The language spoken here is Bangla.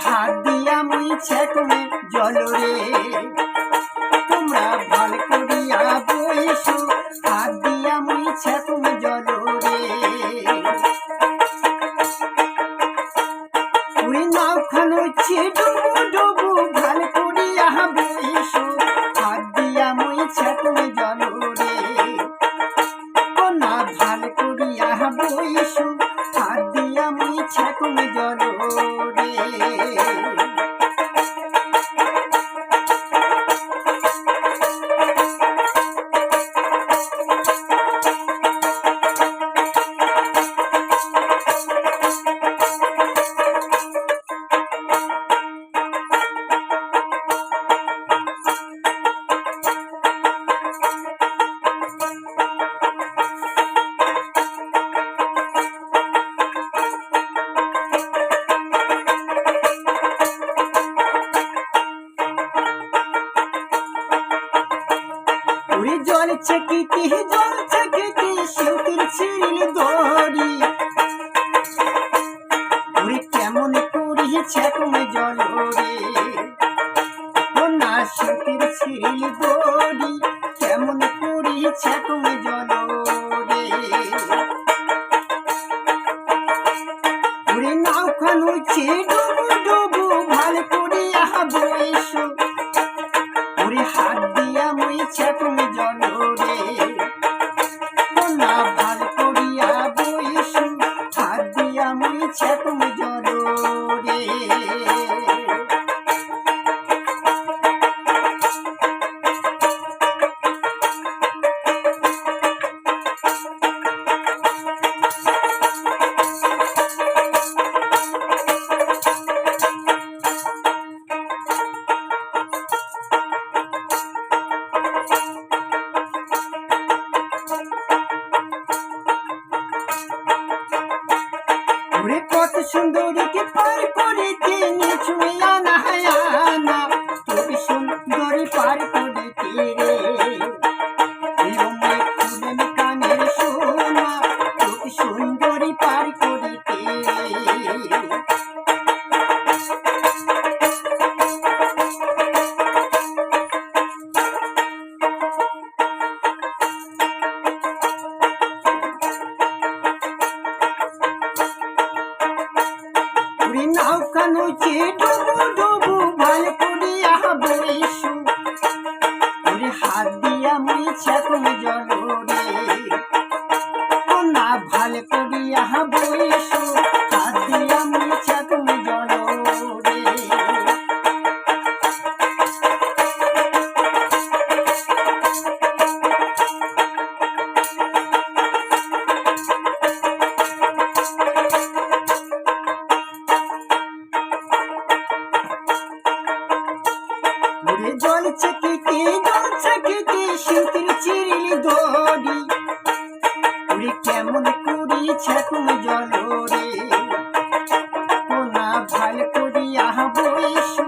হাত দিয়া মুইছে তুমি জল রে তোমরা ভাল করিয়া বইসো হাত দিয়া মুইছে তুমি জল রে ওরে নাওখান হচ্ছে ডুবু ডুবু ভাল করিয়া বইসো হাত দিয়া মুইছে তুমি জল রে না ভাল করিয়া বইসো হাত দিয়া মুইছে তুমি জল রে জল ছেকিতে শিউতির ছিড়িল দড়ি ওরে কেমন করিছে তুমি জল রে ও না শিউতির ছিড়িল দড়ি কেমন করিছে তুমি জল রে ওরে নাওখান হচ্ছে ডুবু ডুবু ভাল করিয়া বইসো ওরে হাত দিয়া মুইছে তুমি জল রে না ভাল করিয়া বইসো হাত দিয়া মুইছে তুমি জল রে কত সুন্দরীকে পার করিতে নিছুই আনা হায়ানা তুমি সুন্দরী পার করিতে রে কানের সোনা তুমি সুন্দরী পার করিতে নাওখান হচ্ছে ডুবু ডুবু ভাল করিয়া বইসো ওরে হাত দিয়া মুইছে তুমি জল রে ও না ভাল করিয়া বইসো হাত দিয়া মুইছে তুমি জল রে জল ছেকিতে শিউতির ছিড়িল দড়ি ওরে কেমন করিছে তুমি জল রে ও না ভাল করিয়া বইসো